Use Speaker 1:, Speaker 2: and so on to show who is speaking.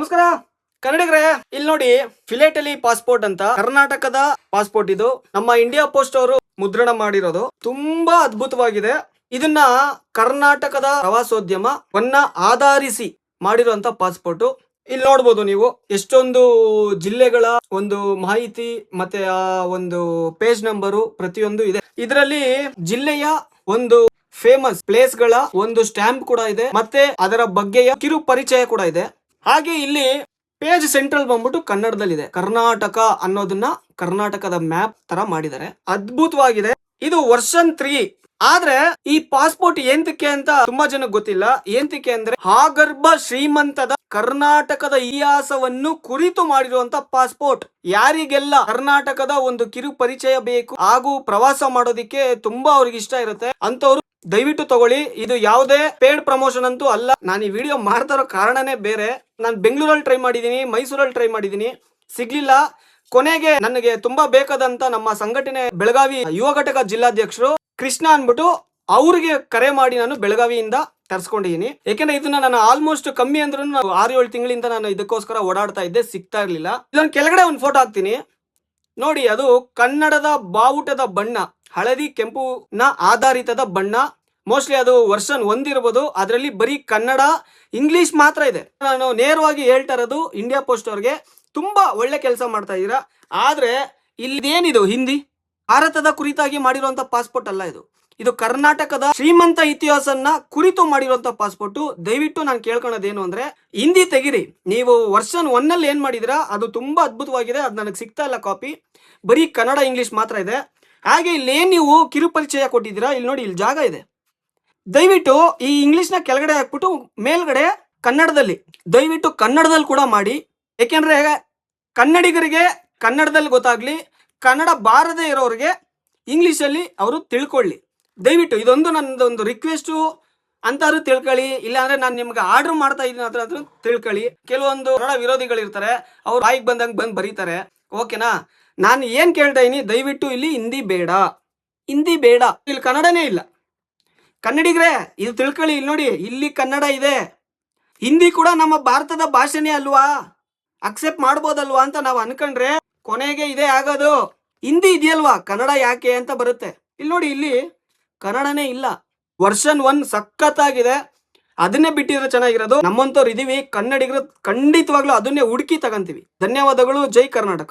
Speaker 1: ನಮಸ್ಕಾರ ಕನ್ನಡಿಗರೇ, ಇಲ್ಲಿ ನೋಡಿ ಫಿಲೇಟಲಿ ಪಾಸ್ಪೋರ್ಟ್ ಅಂತ ಕರ್ನಾಟಕದ ಪಾಸ್ಪೋರ್ಟ್. ಇದು ನಮ್ಮ ಇಂಡಿಯಾ ಪೋಸ್ಟ್ ಅವರು ಮುದ್ರಣ ಮಾಡಿರೋದು. ತುಂಬಾ ಅದ್ಭುತವಾಗಿದೆ. ಇದನ್ನ ಕರ್ನಾಟಕದ ಪ್ರವಾಸೋದ್ಯಮವನ್ನ ಆಧರಿಸಿ ಮಾಡಿರುವಂತ ಪಾಸ್ಪೋರ್ಟ್. ಇಲ್ಲಿ ನೋಡಬಹುದು ನೀವು ಎಷ್ಟೊಂದು ಜಿಲ್ಲೆಗಳ ಒಂದು ಮಾಹಿತಿ ಮತ್ತೆ ಆ ಒಂದು ಪೇಜ್ ನಂಬರು ಪ್ರತಿಯೊಂದು ಇದೆ. ಇದರಲ್ಲಿ ಜಿಲ್ಲೆಯ ಒಂದು ಫೇಮಸ್ ಪ್ಲೇಸ್ ಗಳ ಒಂದು ಸ್ಟ್ಯಾಂಪ್ ಕೂಡ ಇದೆ, ಮತ್ತೆ ಅದರ ಬಗ್ಗೆಯ ಕಿರು ಪರಿಚಯ ಕೂಡ ಇದೆ. ಹಾಗೆ ಇಲ್ಲಿ ಪೇಜ್ ಸೆಂಟ್ರಲ್ ಬಂದ್ಬಿಟ್ಟು ಕನ್ನಡದಲ್ಲಿದೆ. ಕರ್ನಾಟಕ ಅನ್ನೋದನ್ನ ಕರ್ನಾಟಕದ ಮ್ಯಾಪ್ ತರ ಮಾಡಿದ್ದಾರೆ. ಅದ್ಭುತವಾಗಿದೆ. ಇದು ವರ್ಷನ್ 3. ಆದ್ರೆ ಈ ಪಾಸ್ಪೋರ್ಟ್ ಏಂತಕ್ಕೆ ಅಂತ ತುಂಬಾ ಜನಕ್ಕೆ ಗೊತ್ತಿಲ್ಲ. ಏಂತಕ್ಕೆ ಅಂದ್ರೆ ಆಗರ್ಭ ಶ್ರೀಮಂತದ ಕರ್ನಾಟಕದ ಇತಿಹಾಸವನ್ನು ಕುರಿತು ಮಾಡಿರುವಂತ ಪಾಸ್ಪೋರ್ಟ್. ಯಾರಿಗೆಲ್ಲ ಕರ್ನಾಟಕದ ಒಂದು ಕಿರು ಪರಿಚಯ ಬೇಕು ಹಾಗೂ ಪ್ರವಾಸ ಮಾಡೋದಿಕ್ಕೆ ತುಂಬಾ ಅವ್ರಿಗೆ ಇಷ್ಟ ಇರುತ್ತೆ ಅಂತವ್ರು ದಯವಿಟ್ಟು ತಗೊಳ್ಳಿ. ಇದು ಯಾವುದೇ ಪೇಡ್ ಪ್ರಮೋಷನ್ ಅಂತೂ ಅಲ್ಲ. ನಾನು ಈ ವಿಡಿಯೋ ಮಾಡ್ತಾ ಇರೋ ಕಾರಣನೇ ಬೇರೆ. ನಾನು ಬೆಂಗಳೂರಲ್ಲಿ ಟ್ರೈ ಮಾಡಿದೀನಿ, ಮೈಸೂರಲ್ಲಿ ಟ್ರೈ ಮಾಡಿದೀನಿ, ಸಿಗ್ಲಿಲ್ಲ. ಕೊನೆಗೆ ನನಗೆ ತುಂಬಾ ಬೇಕಾದಂತ ನಮ್ಮ ಸಂಘಟನೆ ಬೆಳಗಾವಿ ಯುವ ಘಟಕ ಜಿಲ್ಲಾಧ್ಯಕ್ಷರು ಕೃಷ್ಣ ಅನ್ಬಿಟ್ಟು ಅವ್ರಿಗೆ ಕರೆ ಮಾಡಿ ನಾನು ಬೆಳಗಾವಿಯಿಂದ ತರಿಸ್ಕೊಂಡಿದ್ದೀನಿ. ಯಾಕೆಂದ್ರೆ ಇದನ್ನ ನಾನು ಆಲ್ಮೋಸ್ಟ್ ಕಮ್ಮಿ ಅಂದ್ರೂ 6-7 ತಿಂಗಳಿಂದ ನಾನು ಇದಕ್ಕೋಸ್ಕರ ಓಡಾಡ್ತಾ ಇದ್ದೆ, ಸಿಗ್ತಾ ಇರ್ಲಿಲ್ಲ. ಇದೊಂದು ಕೆಳಗಡೆ ಒಂದು ಫೋಟೋ ಹಾಕ್ತೀನಿ ನೋಡಿ. ಅದು ಕನ್ನಡದ ಬಾವುಟದ ಬಣ್ಣ, ಹಳದಿ ಕೆಂಪುನ ಆಧಾರಿತದ ಬಣ್ಣ. ಮೋಸ್ಟ್ಲಿ ಅದು ವರ್ಷನ್ 1 ಇರ್ಬೋದು. ಅದರಲ್ಲಿ ಬರೀ ಕನ್ನಡ ಇಂಗ್ಲಿಷ್ ಮಾತ್ರ ಇದೆ. ನಾನು ನೇರವಾಗಿ ಹೇಳ್ತಾ ಇರೋದು ಇಂಡಿಯಾ ಪೋಸ್ಟ್ ಅವ್ರಿಗೆ, ತುಂಬಾ ಒಳ್ಳೆ ಕೆಲಸ ಮಾಡ್ತಾ ಇದ್ದೀರಾ. ಆದ್ರೆ ಇಲ್ಲಿ ಏನಿದು ಹಿಂದಿ, ಭಾರತದ ಕುರಿತಾಗಿ ಮಾಡಿರುವಂತ ಪಾಸ್ಪೋರ್ಟ್ ಅಲ್ಲ ಇದು. ಇದು ಕರ್ನಾಟಕದ ಶ್ರೀಮಂತ ಇತಿಹಾಸನ ಕುರಿತು ಮಾಡಿರುವಂತ ಪಾಸ್ಪೋರ್ಟ್. ದಯವಿಟ್ಟು ನಾನು ಕೇಳ್ಕೊಳ್ಳೋದೇನು ಅಂದ್ರೆ ಹಿಂದಿ ತೆಗಿರಿ. ನೀವು ವರ್ಷನ್ 1 ಅಲ್ಲಿ ಏನ್ ಮಾಡಿದಿರಾ ಅದು ತುಂಬಾ ಅದ್ಭುತವಾಗಿದೆ. ಅದು ನನಗೆ ಸಿಗ್ತಾ ಇಲ್ಲ ಕಾಪಿ, ಬರೀ ಕನ್ನಡ ಇಂಗ್ಲಿಷ್ ಮಾತ್ರ ಇದೆ. ಹಾಗೆ ಇಲ್ಲಿ ಏನ್ ನೀವು ಕಿರು ಪರಿಚಯ ಕೊಟ್ಟಿದ್ದೀರಾ, ಇಲ್ಲಿ ನೋಡಿ, ಇಲ್ಲಿ ಜಾಗ ಇದೆ. ದಯವಿಟ್ಟು ಈ ಇಂಗ್ಲಿಷ್ ನ ಕೆಳಗಡೆ ಹಾಕ್ಬಿಟ್ಟು ಮೇಲ್ಗಡೆ ಕನ್ನಡದಲ್ಲಿ, ದಯವಿಟ್ಟು ಕನ್ನಡದಲ್ಲಿ ಕೂಡ ಮಾಡಿ. ಯಾಕೆಂದ್ರೆ ಕನ್ನಡಿಗರಿಗೆ ಕನ್ನಡದಲ್ಲಿ ಗೊತ್ತಾಗ್ಲಿ, ಕನ್ನಡ ಬಾರದೇ ಇರೋರಿಗೆ ಇಂಗ್ಲಿಷ್ ಅಲ್ಲಿ ಅವರು ತಿಳ್ಕೊಳ್ಳಿ. ದಯವಿಟ್ಟು ಇದೊಂದು ನನ್ನದೊಂದು ರಿಕ್ವೆಸ್ಟ್ ಅಂತಾರು ತಿಳ್ಕೊಳ್ಳಿ. ಇಲ್ಲಾಂದ್ರೆ ನಾನು ನಿಮ್ಗೆ ಆರ್ಡರ್ ಮಾಡ್ತಾ ಇದ್ದೀನಿ ಅಂತ ತಿಳ್ಕೊಳ್ಳಿ. ಕೆಲವೊಂದು ಕನ್ನಡ ವಿರೋಧಿಗಳು ಇರ್ತಾರೆ, ಅವ್ರು ಬಾಯಿಗೆ ಬಂದಂಗೆ ಬಂದು ಬರೀತಾರೆ. ಓಕೆನಾ? ನಾನು ಏನ್ ಕೇಳ್ತಾ ಇದೀನಿ, ದಯವಿಟ್ಟು ಇಲ್ಲಿ ಹಿಂದಿ ಬೇಡ, ಹಿಂದಿ ಬೇಡ. ಇಲ್ಲಿ ಕನ್ನಡನೇ ಇಲ್ಲ. ಕನ್ನಡಿಗರೇ ಇದು ತಿಳ್ಕೊಳ್ಳಿ. ಇಲ್ಲಿ ನೋಡಿ, ಇಲ್ಲಿ ಕನ್ನಡ ಇದೆ. ಹಿಂದಿ ಕೂಡ ನಮ್ಮ ಭಾರತದ ಭಾಷೆನೇ ಅಲ್ವಾ, ಅಕ್ಸೆಪ್ಟ್ ಮಾಡ್ಬೋದಲ್ವಾ ಅಂತ ನಾವು ಅನ್ಕೊಂಡ್ರೆ ಕೊನೆಗೆ ಇದೇ ಆಗೋದು. ಹಿಂದಿ ಇದೆಯಲ್ವಾ, ಕನ್ನಡ ಯಾಕೆ ಅಂತ ಬರುತ್ತೆ. ಇಲ್ಲಿ ನೋಡಿ, ಇಲ್ಲಿ ಕನ್ನಡನೇ ಇಲ್ಲ. ವರ್ಷನ್ 1 ಸಖತ್ತಾಗಿದೆ. ಅದನ್ನೇ ಬಿಟ್ಟಿದ್ರೆ ಚೆನ್ನಾಗಿರೋದು. ನಮ್ಮಂತವ್ರು ಇದೀವಿ ಕನ್ನಡಿಗರು, ಖಂಡಿತವಾಗ್ಲೂ ಅದನ್ನೇ ಹುಡುಕಿ ತಗಂತೀವಿ. ಧನ್ಯವಾದಗಳು. ಜೈ ಕರ್ನಾಟಕ.